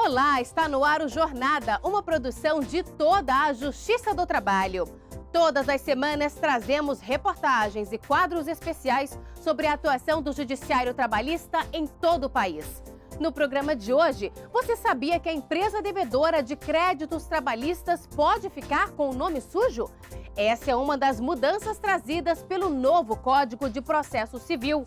Olá, está no ar o Jornada, uma produção de toda a Justiça do Trabalho. Todas as semanas trazemos reportagens e quadros especiais sobre a atuação do Judiciário Trabalhista em todo o país. No programa de hoje, você sabia que a empresa devedora de créditos trabalhistas pode ficar com o nome sujo? Essa é uma das mudanças trazidas pelo novo Código de Processo Civil.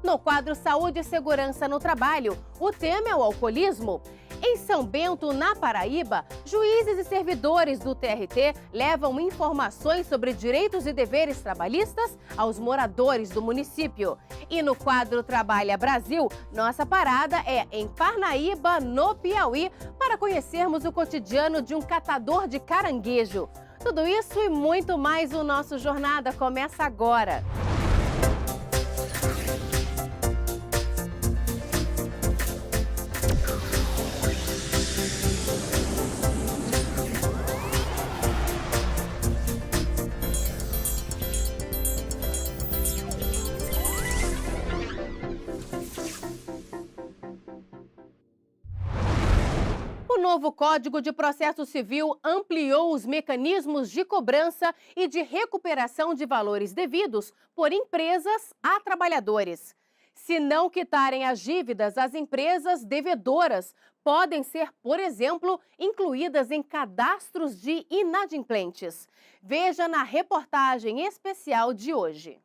No quadro Saúde e Segurança no Trabalho, o tema é o alcoolismo. Em São Bento, na Paraíba, juízes e servidores do TRT levam informações sobre direitos e deveres trabalhistas aos moradores do município. E no quadro Trabalha Brasil, nossa parada é em Parnaíba, no Piauí, para conhecermos o cotidiano de um catador de caranguejo. Tudo isso e muito mais o nosso Jornada começa agora. O novo Código de Processo Civil ampliou os mecanismos de cobrança e de recuperação de valores devidos por empresas a trabalhadores. Se não quitarem as dívidas, as empresas devedoras podem ser, por exemplo, incluídas em cadastros de inadimplentes. Veja na reportagem especial de hoje.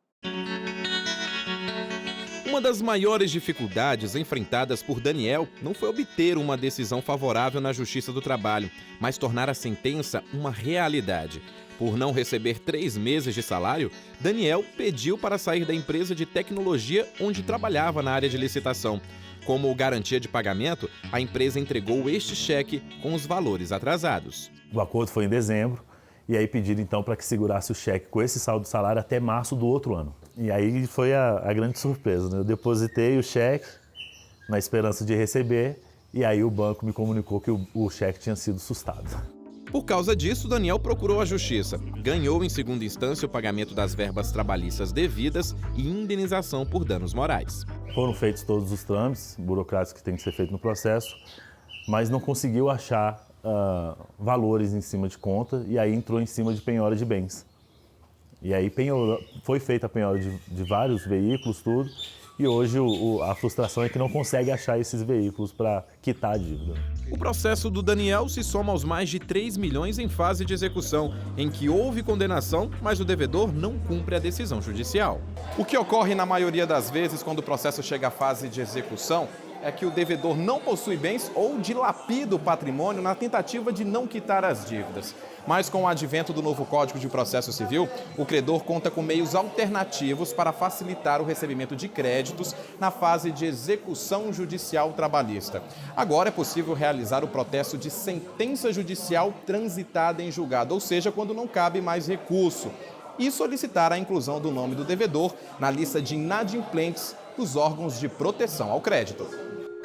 Uma das maiores dificuldades enfrentadas por Daniel não foi obter uma decisão favorável na Justiça do Trabalho, mas tornar a sentença uma realidade. Por não receber 3 meses de salário, Daniel pediu para sair da empresa de tecnologia onde trabalhava na área de licitação. Como garantia de pagamento, a empresa entregou este cheque com os valores atrasados. O acordo foi em dezembro. E aí pediram então para que segurasse o cheque com esse saldo de salário até março do outro ano. E aí foi a grande surpresa, né? Eu depositei o cheque na esperança de receber e aí o banco me comunicou que o cheque tinha sido sustado. Por causa disso, Daniel procurou a Justiça. Ganhou em segunda instância o pagamento das verbas trabalhistas devidas e indenização por danos morais. Foram feitos todos os trâmites burocráticos que tem que ser feito no processo, mas não conseguiu achar valores em cima de conta e aí entrou em cima de penhora de bens. E aí foi feita a penhora de vários veículos, tudo, e hoje a frustração é que não consegue achar esses veículos para quitar a dívida. O processo do Daniel se soma aos mais de 3 milhões em fase de execução, em que houve condenação, mas o devedor não cumpre a decisão judicial. O que ocorre na maioria das vezes quando o processo chega à fase de execução é que o devedor não possui bens ou dilapida o patrimônio na tentativa de não quitar as dívidas. Mas com o advento do novo Código de Processo Civil, o credor conta com meios alternativos para facilitar o recebimento de créditos na fase de execução judicial trabalhista. Agora é possível realizar o protesto de sentença judicial transitada em julgado, ou seja, quando não cabe mais recurso, e solicitar a inclusão do nome do devedor na lista de inadimplentes dos órgãos de proteção ao crédito.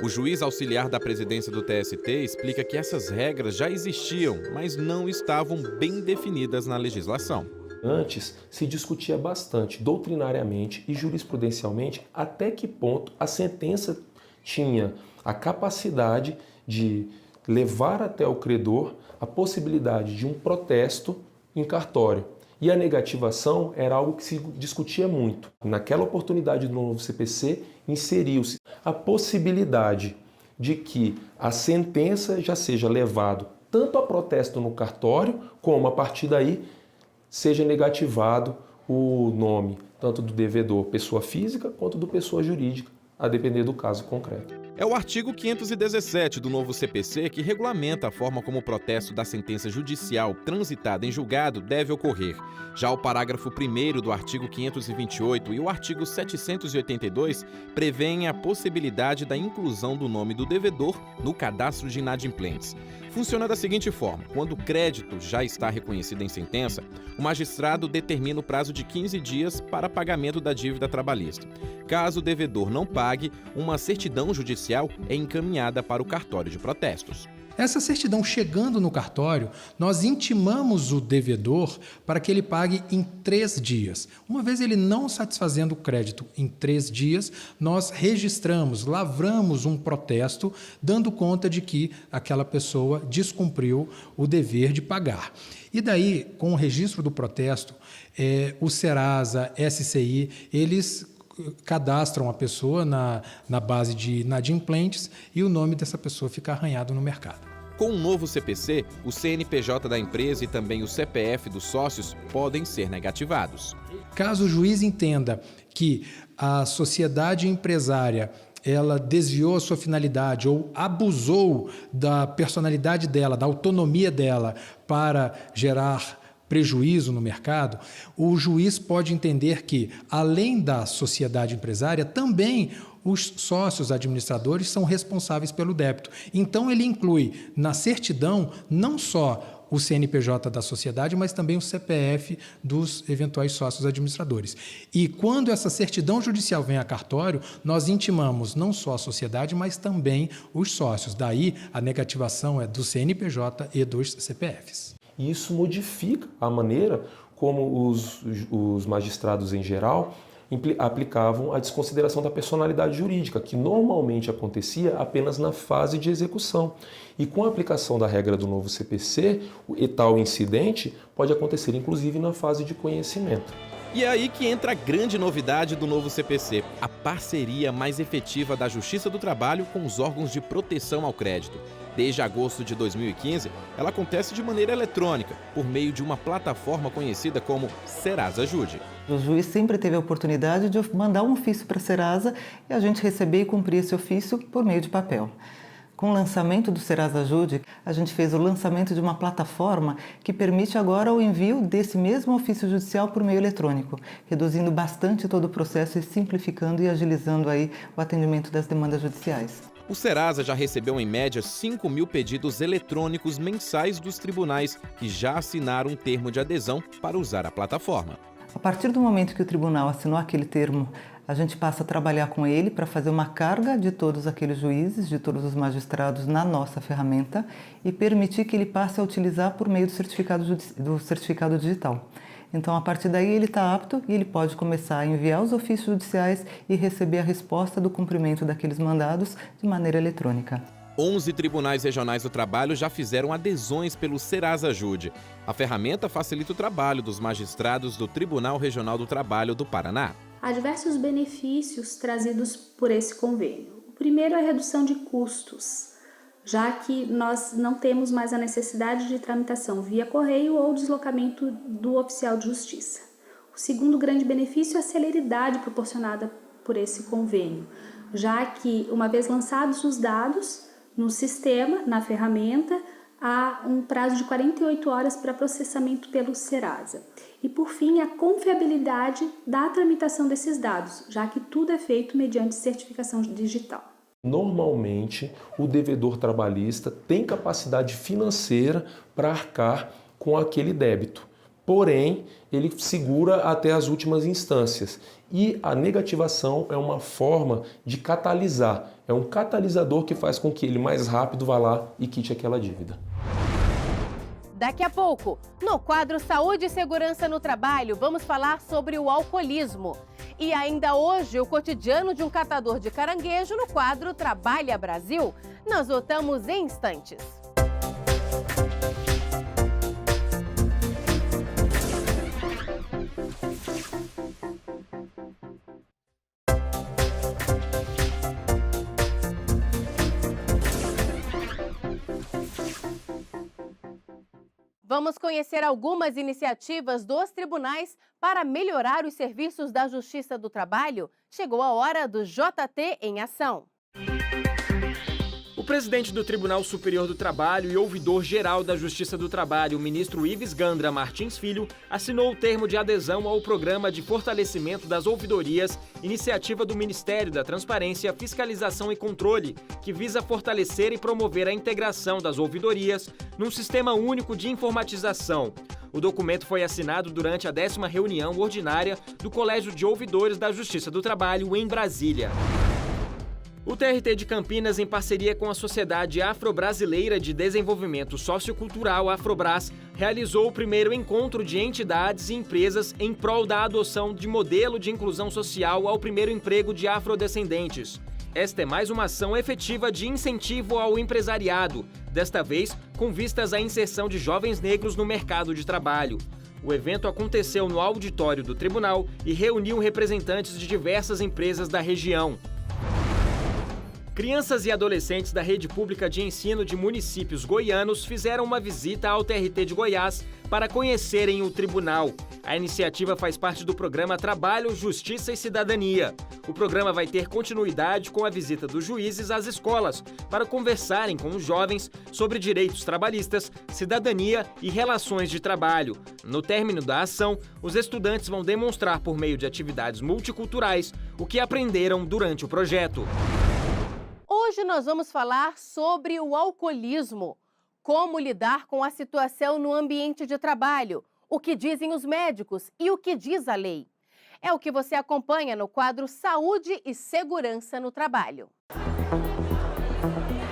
O juiz auxiliar da presidência do TST explica que essas regras já existiam, mas não estavam bem definidas na legislação. Antes, se discutia bastante, doutrinariamente e jurisprudencialmente, até que ponto a sentença tinha a capacidade de levar até o credor a possibilidade de um protesto em cartório. E a negativação era algo que se discutia muito. Naquela oportunidade do novo CPC, inseriu-se a possibilidade de que a sentença já seja levado tanto a protesto no cartório, como a partir daí seja negativado o nome, tanto do devedor pessoa física quanto do pessoa jurídica, a depender do caso concreto. É o artigo 517 do novo CPC que regulamenta a forma como o protesto da sentença judicial transitada em julgado deve ocorrer. Já o parágrafo 1º do artigo 528 e o artigo 782 prevêem a possibilidade da inclusão do nome do devedor no cadastro de inadimplentes. Funciona da seguinte forma: quando o crédito já está reconhecido em sentença, o magistrado determina o prazo de 15 dias para pagamento da dívida trabalhista. Caso o devedor não pague, uma certidão judicial é encaminhada para o cartório de protestos. Essa certidão chegando no cartório, nós intimamos o devedor para que ele pague em 3 dias. Uma vez ele não satisfazendo o crédito em 3 dias, nós registramos, lavramos um protesto, dando conta de que aquela pessoa descumpriu o dever de pagar. E daí, com o registro do protesto, o Serasa, SCI, eles cadastram a pessoa na base de inadimplentes e o nome dessa pessoa fica arranhado no mercado. Com o novo CPC, o CNPJ da empresa e também o CPF dos sócios podem ser negativados. Caso o juiz entenda que a sociedade empresária ela desviou a sua finalidade ou abusou da personalidade dela, da autonomia dela para gerar prejuízo no mercado, o juiz pode entender que, além da sociedade empresária, também os sócios administradores são responsáveis pelo débito. Então, ele inclui na certidão não só o CNPJ da sociedade, mas também o CPF dos eventuais sócios administradores. E quando essa certidão judicial vem a cartório, nós intimamos não só a sociedade, mas também os sócios. Daí, a negativação é do CNPJ e dos CPFs. E isso modifica a maneira como os magistrados em geral aplicavam a desconsideração da personalidade jurídica, que normalmente acontecia apenas na fase de execução. E com a aplicação da regra do novo CPC, tal incidente pode acontecer inclusive na fase de conhecimento. E é aí que entra a grande novidade do novo CPC, a parceria mais efetiva da Justiça do Trabalho com os órgãos de proteção ao crédito. Desde agosto de 2015, ela acontece de maneira eletrônica, por meio de uma plataforma conhecida como Serasa Ajude. O juiz sempre teve a oportunidade de mandar um ofício para a Serasa e a gente receber e cumprir esse ofício por meio de papel. Com o lançamento do Serasa Ajude, a gente fez o lançamento de uma plataforma que permite agora o envio desse mesmo ofício judicial por meio eletrônico, reduzindo bastante todo o processo e simplificando e agilizando aí o atendimento das demandas judiciais. O Serasa já recebeu em média 5.000 pedidos eletrônicos mensais dos tribunais que já assinaram um termo de adesão para usar a plataforma. A partir do momento que o tribunal assinou aquele termo, a gente passa a trabalhar com ele para fazer uma carga de todos aqueles juízes, de todos os magistrados na nossa ferramenta e permitir que ele passe a utilizar por meio do certificado digital. Então, a partir daí, ele está apto e ele pode começar a enviar os ofícios judiciais e receber a resposta do cumprimento daqueles mandados de maneira eletrônica. 11 tribunais regionais do trabalho já fizeram adesões pelo Serasa Ajude. A ferramenta facilita o trabalho dos magistrados do Tribunal Regional do Trabalho do Paraná. Há diversos benefícios trazidos por esse convênio. O primeiro é a redução de custos, já que nós não temos mais a necessidade de tramitação via correio ou deslocamento do oficial de justiça. O segundo grande benefício é a celeridade proporcionada por esse convênio, já que, uma vez lançados os dados no sistema, na ferramenta, há um prazo de 48 horas para processamento pelo Serasa. E, por fim, a confiabilidade da tramitação desses dados, já que tudo é feito mediante certificação digital. Normalmente, o devedor trabalhista tem capacidade financeira para arcar com aquele débito. Porém, ele segura até as últimas instâncias. E a negativação é uma forma de catalisar. É um catalisador que faz com que ele mais rápido vá lá e quite aquela dívida. Daqui a pouco, no quadro Saúde e Segurança no Trabalho, vamos falar sobre o alcoolismo. E ainda hoje, o cotidiano de um catador de caranguejo no quadro Trabalha Brasil. Nós voltamos em instantes. Vamos conhecer algumas iniciativas dos tribunais para melhorar os serviços da Justiça do Trabalho? Chegou a hora do JT em ação. O presidente do Tribunal Superior do Trabalho e ouvidor-geral da Justiça do Trabalho, o ministro Ives Gandra Martins Filho, assinou o termo de adesão ao Programa de Fortalecimento das Ouvidorias, iniciativa do Ministério da Transparência, Fiscalização e Controle, que visa fortalecer e promover a integração das ouvidorias num sistema único de informatização. O documento foi assinado durante a 10ª reunião ordinária do Colégio de Ouvidores da Justiça do Trabalho em Brasília. O TRT de Campinas, em parceria com a Sociedade Afro-Brasileira de Desenvolvimento Sociocultural, Afrobras, realizou o primeiro encontro de entidades e empresas em prol da adoção de modelo de inclusão social ao primeiro emprego de afrodescendentes. Esta é mais uma ação efetiva de incentivo ao empresariado, desta vez com vistas à inserção de jovens negros no mercado de trabalho. O evento aconteceu no auditório do tribunal e reuniu representantes de diversas empresas da região. Crianças e adolescentes da rede pública de ensino de municípios goianos fizeram uma visita ao TRT de Goiás para conhecerem o tribunal. A iniciativa faz parte do programa Trabalho, Justiça e Cidadania. O programa vai ter continuidade com a visita dos juízes às escolas para conversarem com os jovens sobre direitos trabalhistas, cidadania e relações de trabalho. No término da ação, os estudantes vão demonstrar por meio de atividades multiculturais o que aprenderam durante o projeto. Hoje nós vamos falar sobre o alcoolismo, como lidar com a situação no ambiente de trabalho, o que dizem os médicos e o que diz a lei. É o que você acompanha no quadro Saúde e Segurança no Trabalho.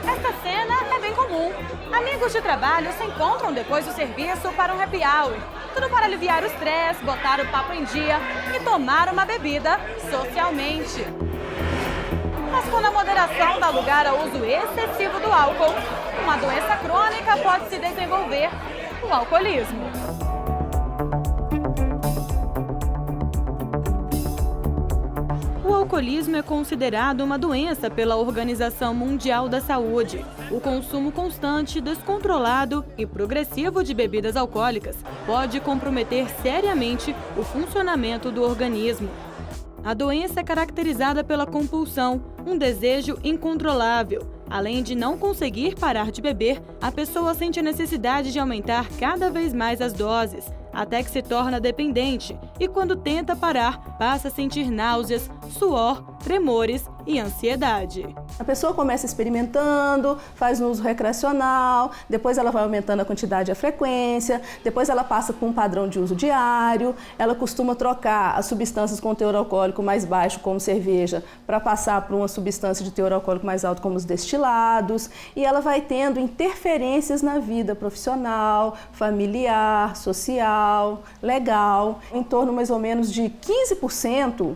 Essa cena é bem comum. Amigos de trabalho se encontram depois do serviço para um happy hour. Tudo para aliviar o estresse, botar o papo em dia e tomar uma bebida socialmente. Mas quando a moderação dá lugar ao uso excessivo do álcool, uma doença crônica pode se desenvolver, o alcoolismo. O alcoolismo é considerado uma doença pela Organização Mundial da Saúde. O consumo constante, descontrolado e progressivo de bebidas alcoólicas pode comprometer seriamente o funcionamento do organismo. A doença é caracterizada pela compulsão, um desejo incontrolável. Além de não conseguir parar de beber, a pessoa sente a necessidade de aumentar cada vez mais as doses, até que se torna dependente e, quando tenta parar, passa a sentir náuseas, suor, tremores e ansiedade. A pessoa começa experimentando, faz um uso recreacional, depois ela vai aumentando a quantidade e a frequência, depois ela passa por um padrão de uso diário, ela costuma trocar as substâncias com teor alcoólico mais baixo, como cerveja, para passar por uma substância de teor alcoólico mais alto, como os destilados, e ela vai tendo interferências na vida profissional, familiar, social, legal. Em torno mais ou menos de 15%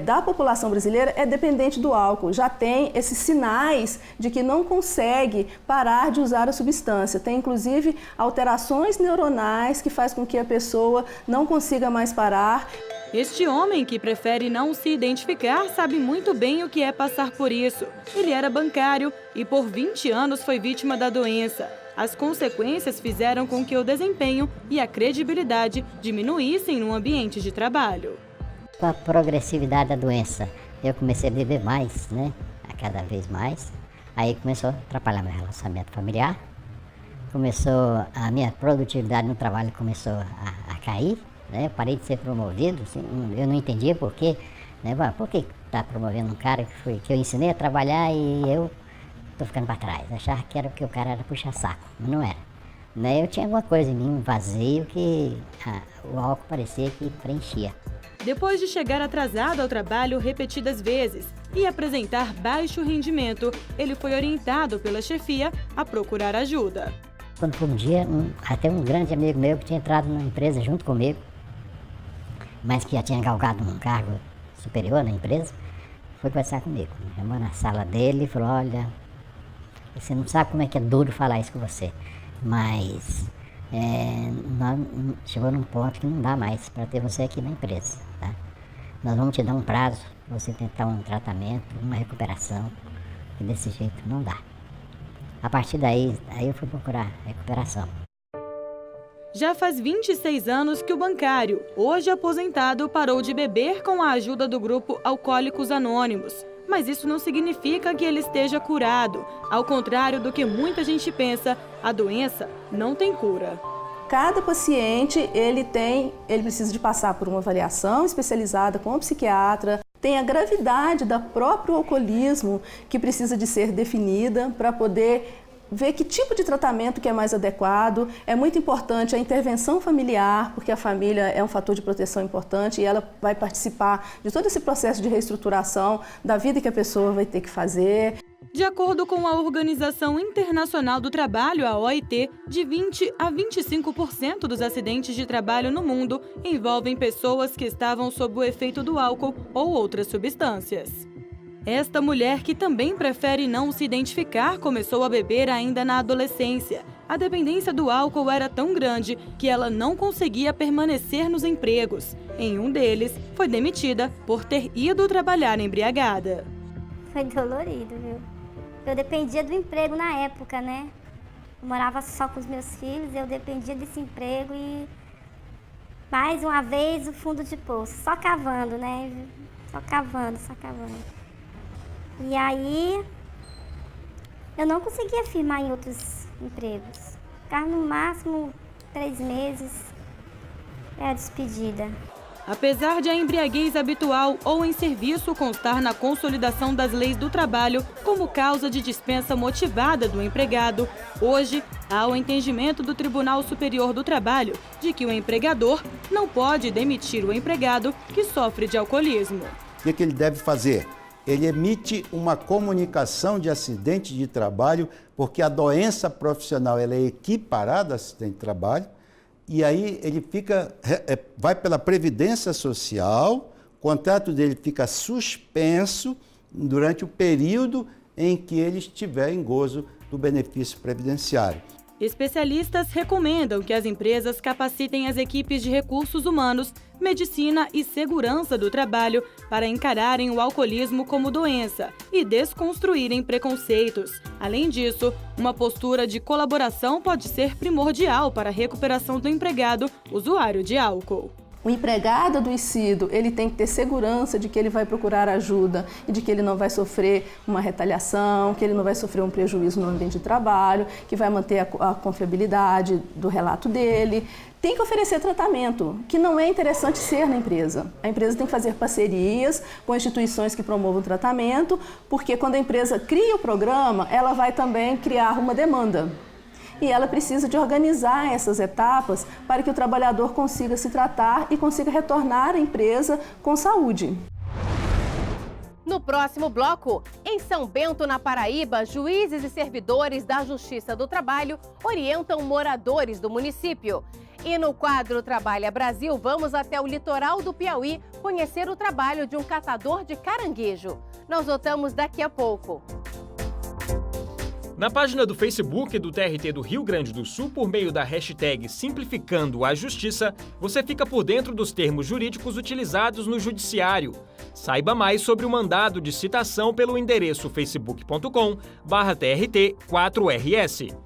da população brasileira é dependente do álcool, já tem esses sinais de que não consegue parar de usar a substância. Tem inclusive alterações neuronais que faz com que a pessoa não consiga mais parar. Este homem, que prefere não se identificar, sabe muito bem o que é passar por isso. Ele era bancário e por 20 anos foi vítima da doença. As consequências fizeram com que o desempenho e a credibilidade diminuíssem no ambiente de trabalho. Com a progressividade da doença, eu comecei a beber mais, né? A cada vez mais. Aí começou a atrapalhar meu relacionamento familiar. Começou a minha produtividade no trabalho começou a cair, né? Eu parei de ser promovido, assim, eu não entendia por quê, né? Por que está promovendo um cara que eu ensinei a trabalhar e eu estou ficando para trás? Achava que era porque o cara era puxa-saco, mas não era. Né? Eu tinha alguma coisa em mim, um vazio que o álcool parecia que preenchia. Depois de chegar atrasado ao trabalho repetidas vezes e apresentar baixo rendimento, ele foi orientado pela chefia a procurar ajuda. Quando foi um dia, até um grande amigo meu que tinha entrado na empresa junto comigo, mas que já tinha galgado um cargo superior na empresa, foi conversar comigo. Me chamou na sala dele e falou: olha, você não sabe como é que é duro falar isso com você, mas chegou num ponto que não dá mais para ter você aqui na empresa. Tá? Nós vamos te dar um prazo para você tentar um tratamento, uma recuperação, e desse jeito não dá. A partir daí eu fui procurar recuperação. Já faz 26 anos que o bancário, hoje aposentado, parou de beber com a ajuda do grupo Alcoólicos Anônimos. Mas isso não significa que ele esteja curado. Ao contrário do que muita gente pensa, a doença não tem cura. Cada paciente ele precisa de passar por uma avaliação especializada com o psiquiatra. Tem a gravidade do próprio alcoolismo que precisa de ser definida para poder ver que tipo de tratamento que é mais adequado. É muito importante a intervenção familiar, porque a família é um fator de proteção importante e ela vai participar de todo esse processo de reestruturação da vida que a pessoa vai ter que fazer. De acordo com a Organização Internacional do Trabalho, a OIT, de 20% a 25% dos acidentes de trabalho no mundo envolvem pessoas que estavam sob o efeito do álcool ou outras substâncias. Esta mulher, que também prefere não se identificar, começou a beber ainda na adolescência. A dependência do álcool era tão grande que ela não conseguia permanecer nos empregos. Em um deles, foi demitida por ter ido trabalhar embriagada. Foi dolorido, viu? Eu dependia do emprego na época, né? Eu morava só com os meus filhos, eu dependia desse emprego e mais uma vez o fundo de poço, só cavando, né? Só cavando. E aí eu não conseguia firmar em outros empregos. Ficava no máximo 3 meses, era despedida. Apesar de a embriaguez habitual ou em serviço constar na consolidação das leis do trabalho como causa de dispensa motivada do empregado, hoje há o entendimento do Tribunal Superior do Trabalho de que o empregador não pode demitir o empregado que sofre de alcoolismo. O que ele deve fazer? Ele emite uma comunicação de acidente de trabalho, porque a doença profissional ela é equiparada a acidente de trabalho. E aí ele vai pela Previdência Social, o contrato dele fica suspenso durante o período em que ele estiver em gozo do benefício previdenciário. Especialistas recomendam que as empresas capacitem as equipes de recursos humanos, medicina e segurança do trabalho para encararem o alcoolismo como doença e desconstruírem preconceitos. Além disso, uma postura de colaboração pode ser primordial para a recuperação do empregado usuário de álcool. O empregado adoecido, ele tem que ter segurança de que ele vai procurar ajuda e de que ele não vai sofrer uma retaliação, que ele não vai sofrer um prejuízo no ambiente de trabalho, que vai manter a confiabilidade do relato dele. Tem que oferecer tratamento, que não é interessante ser na empresa. A empresa tem que fazer parcerias com instituições que promovam o tratamento, porque quando a empresa cria o programa, ela vai também criar uma demanda. E ela precisa de organizar essas etapas para que o trabalhador consiga se tratar e consiga retornar à empresa com saúde. No próximo bloco, em São Bento, na Paraíba, juízes e servidores da Justiça do Trabalho orientam moradores do município. E no quadro Trabalha Brasil, vamos até o litoral do Piauí conhecer o trabalho de um catador de caranguejo. Nós voltamos daqui a pouco. Na página do Facebook do TRT do Rio Grande do Sul, por meio da hashtag Simplificando a Justiça, você fica por dentro dos termos jurídicos utilizados no judiciário. Saiba mais sobre o mandado de citação pelo endereço facebook.com/TRT4RS.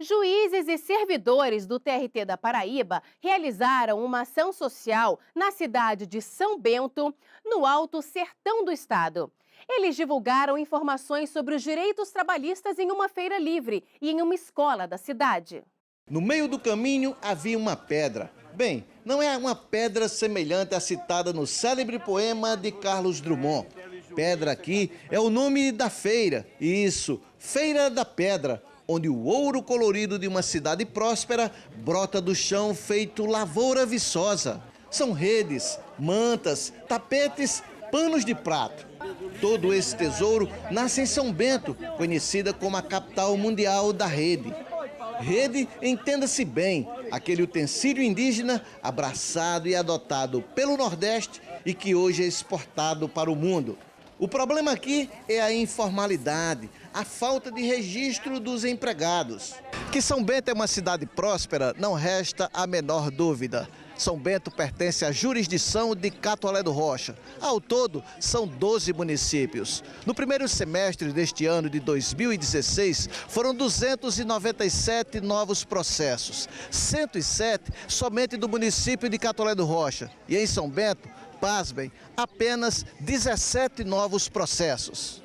Juízes e servidores do TRT da Paraíba realizaram uma ação social na cidade de São Bento, no Alto Sertão do estado. Eles divulgaram informações sobre os direitos trabalhistas em uma feira livre e em uma escola da cidade. No meio do caminho havia uma pedra. Bem, não é uma pedra semelhante à citada no célebre poema de Carlos Drummond. Pedra aqui é o nome da feira. Isso, Feira da Pedra, onde o ouro colorido de uma cidade próspera brota do chão feito lavoura viçosa. São redes, mantas, tapetes, panos de prato. Todo esse tesouro nasce em São Bento, conhecida como a capital mundial da rede. Rede, entenda-se bem, aquele utensílio indígena abraçado e adotado pelo Nordeste e que hoje é exportado para o mundo. O problema aqui é a informalidade, a falta de registro dos empregados. Que São Bento é uma cidade próspera, não resta a menor dúvida. São Bento pertence à jurisdição de Catolé do Rocha. Ao todo, são 12 municípios. No primeiro semestre deste ano de 2016, foram 297 novos processos. 107 somente do município de Catolé do Rocha. E em São Bento, pasmem, apenas 17 novos processos.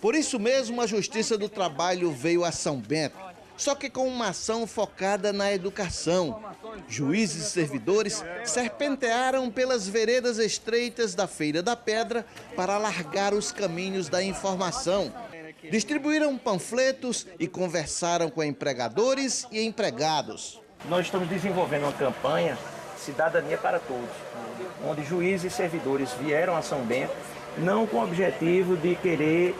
Por isso mesmo, a Justiça do Trabalho veio a São Bento, só que com uma ação focada na educação. Juízes e servidores serpentearam pelas veredas estreitas da Feira da Pedra para alargar os caminhos da informação. Distribuíram panfletos e conversaram com empregadores e empregados. Nós estamos desenvolvendo uma campanha Cidadania para Todos, onde juízes e servidores vieram a São Bento, não com o objetivo de querer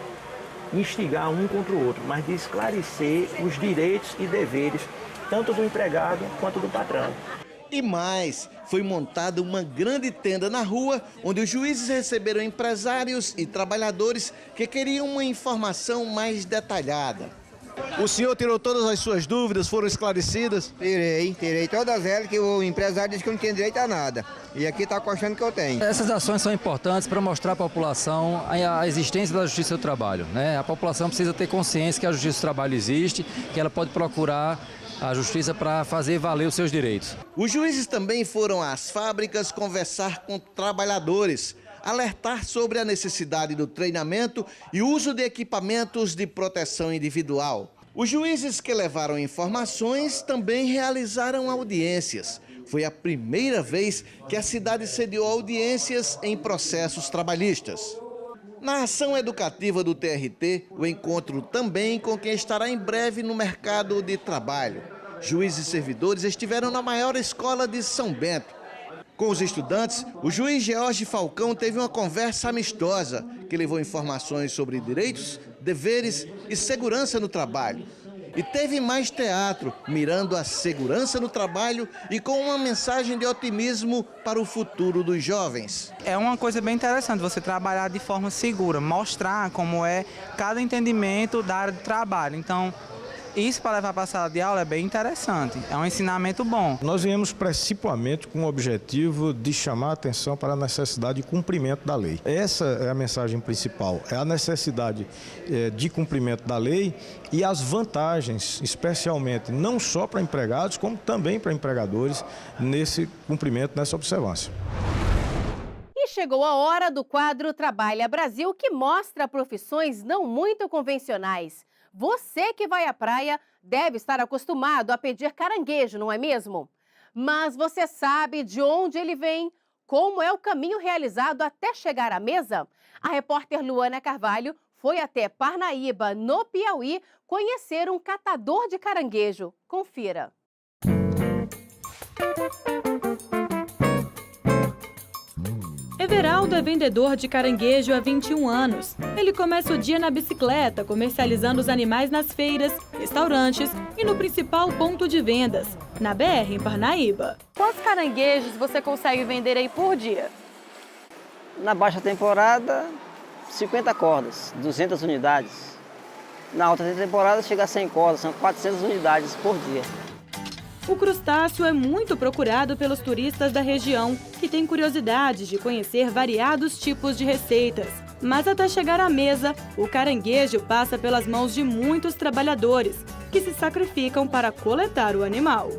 instigar um contra o outro, mas de esclarecer os direitos e deveres, tanto do empregado quanto do patrão. E mais, foi montada uma grande tenda na rua, onde os juízes receberam empresários e trabalhadores que queriam uma informação mais detalhada. O senhor tirou todas as suas dúvidas, foram esclarecidas? Tirei todas elas, que o empresário disse que eu não tinha direito a nada. E aqui está achando que eu tenho. Essas ações são importantes para mostrar à população a existência da Justiça do Trabalho, né? A população precisa ter consciência que a Justiça do Trabalho existe, que ela pode procurar a Justiça para fazer valer os seus direitos. Os juízes também foram às fábricas conversar com trabalhadores, alertar sobre a necessidade do treinamento e uso de equipamentos de proteção individual. Os juízes que levaram informações também realizaram audiências. Foi a primeira vez que a cidade sediou audiências em processos trabalhistas. Na ação educativa do TRT, o encontro também com quem estará em breve no mercado de trabalho. Juízes e servidores estiveram na maior escola de São Bento. Com os estudantes, o juiz George Falcão teve uma conversa amistosa que levou informações sobre direitos, deveres e segurança no trabalho. E teve mais teatro, mirando a segurança no trabalho e com uma mensagem de otimismo para o futuro dos jovens. É uma coisa bem interessante você trabalhar de forma segura, mostrar como é cada entendimento da área do trabalho. Então, isso para levar para a sala de aula é bem interessante, é um ensinamento bom. Nós viemos principalmente com o objetivo de chamar a atenção para a necessidade de cumprimento da lei. Essa é a mensagem principal, é a necessidade de cumprimento da lei e as vantagens, especialmente não só para empregados, como também para empregadores, nesse cumprimento, nessa observância. E chegou a hora do quadro Trabalha Brasil, que mostra profissões não muito convencionais. Você que vai à praia deve estar acostumado a pedir caranguejo, não é mesmo? Mas você sabe de onde ele vem? Como é o caminho realizado até chegar à mesa? A repórter Luana Carvalho foi até Parnaíba, no Piauí, conhecer um catador de caranguejo. Confira. Everaldo é vendedor de caranguejo há 21 anos. Ele começa o dia na bicicleta, comercializando os animais nas feiras, restaurantes e no principal ponto de vendas, na BR, em Parnaíba. Quantos caranguejos você consegue vender aí por dia? Na baixa temporada, 50 cordas, 200 unidades. Na alta temporada chega a 100 cordas, são 400 unidades por dia. O crustáceo é muito procurado pelos turistas da região, que têm curiosidade de conhecer variados tipos de receitas. Mas até chegar à mesa, o caranguejo passa pelas mãos de muitos trabalhadores, que se sacrificam para coletar o animal.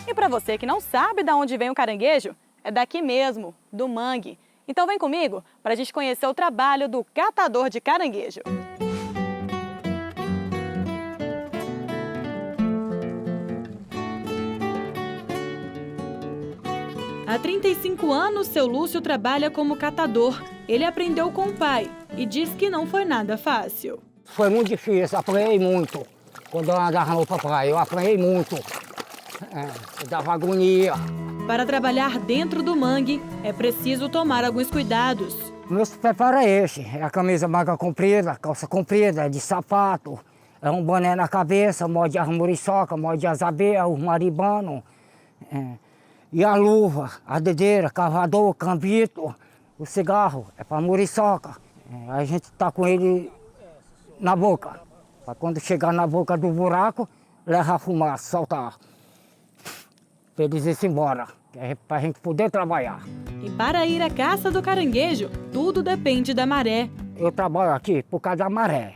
E para você que não sabe de onde vem o caranguejo, é daqui mesmo, do mangue. Então vem comigo para a gente conhecer o trabalho do catador de caranguejo. Há 35 anos, seu Lúcio trabalha como catador. Ele aprendeu com o pai e diz que não foi nada fácil. Foi muito difícil, apanhei muito. Quando eu andava no papai, eu apanhei muito. Eu dava agonia. Para trabalhar dentro do mangue, é preciso tomar alguns cuidados. Meus preparo é esse, é a camisa manga comprida, calça comprida, de sapato, é um boné na cabeça, modo de muriçoca, modo de azabea, o maribano. E a luva, a dedeira, cavador, cambito, o cigarro, é para muriçoca. A gente está com ele na boca, para quando chegar na boca do buraco, leva a fumaça, soltar, para eles irem embora, para a gente poder trabalhar. E para ir à caça do caranguejo, tudo depende da maré. Eu trabalho aqui por causa da maré.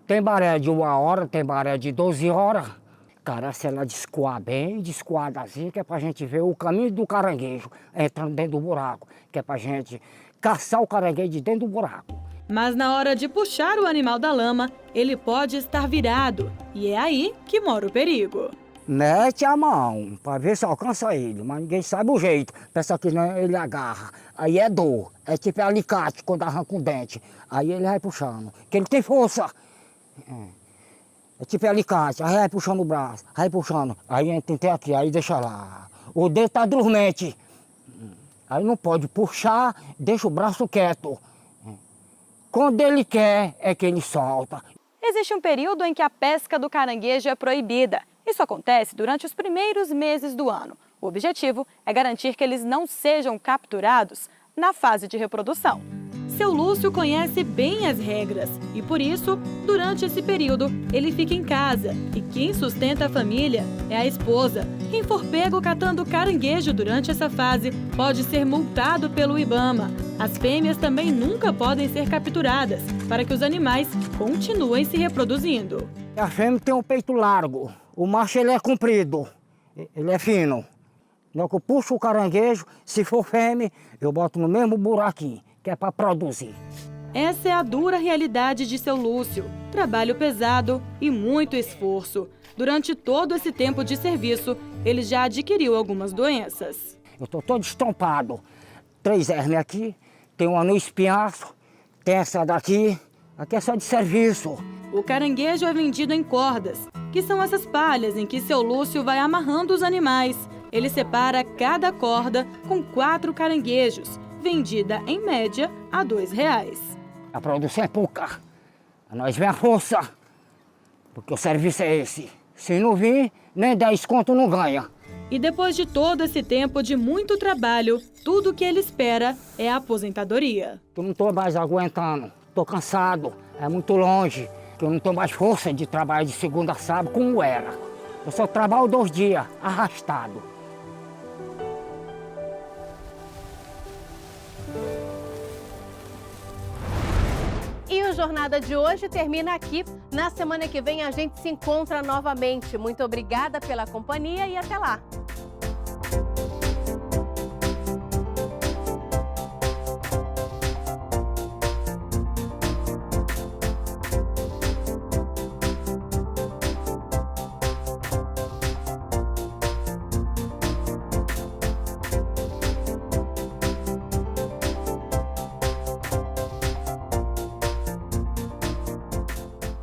Tem maré de 1 hora, tem maré de 12 horas. Cara, se ela descoar bem, descoada assim, que é pra gente ver o caminho do caranguejo entrando dentro do buraco, que é pra gente caçar o caranguejo de dentro do buraco. Mas na hora de puxar o animal da lama, ele pode estar virado. E é aí que mora o perigo. Mete a mão para ver se alcança ele, mas ninguém sabe o jeito. Pensa que não, ele agarra. Aí é dor. É tipo alicate quando arranca um dente. Aí ele vai puxando. Que ele tem força. É tipo alicate. Aí vai puxando o braço. Aí puxando. Aí a gente tenta aqui. Aí deixa lá. O dedo tá dormente. Aí não pode puxar. Deixa o braço quieto. Quando ele quer, é que ele solta. Existe um período em que a pesca do caranguejo é proibida. Isso acontece durante os primeiros meses do ano. O objetivo é garantir que eles não sejam capturados na fase de reprodução. Seu Lúcio conhece bem as regras e, por isso, durante esse período, ele fica em casa. E quem sustenta a família é a esposa. Quem for pego catando caranguejo durante essa fase pode ser multado pelo IBAMA. As fêmeas também nunca podem ser capturadas para que os animais continuem se reproduzindo. A fêmea tem um peito largo, o macho ele é comprido, ele é fino. Na hora que eu puxo o caranguejo, se for fêmea, eu boto no mesmo buraquinho, que é para produzir. Essa é a dura realidade de seu Lúcio. Trabalho pesado e muito esforço. Durante todo esse tempo de serviço, ele já adquiriu algumas doenças. Eu estou todo estompado. 3 hérnias aqui, tem uma no espinhaço, tem essa daqui, aqui é só de serviço. O caranguejo é vendido em cordas, que são essas palhas em que seu Lúcio vai amarrando os animais. Ele separa cada corda com 4 caranguejos, vendida em média a R$2. A produção é pouca, a nós vem a força, porque o serviço é esse. Se não vir, nem 10 conto não ganha. E depois de todo esse tempo de muito trabalho, tudo que ele espera é a aposentadoria. Eu não estou mais aguentando, estou cansado, é muito longe. Eu não tenho mais força de trabalhar de segunda a sábado como era. Eu só trabalho 2 dias, arrastado. E o Jornada de hoje termina aqui. Na semana que vem a gente se encontra novamente. Muito obrigada pela companhia e até lá!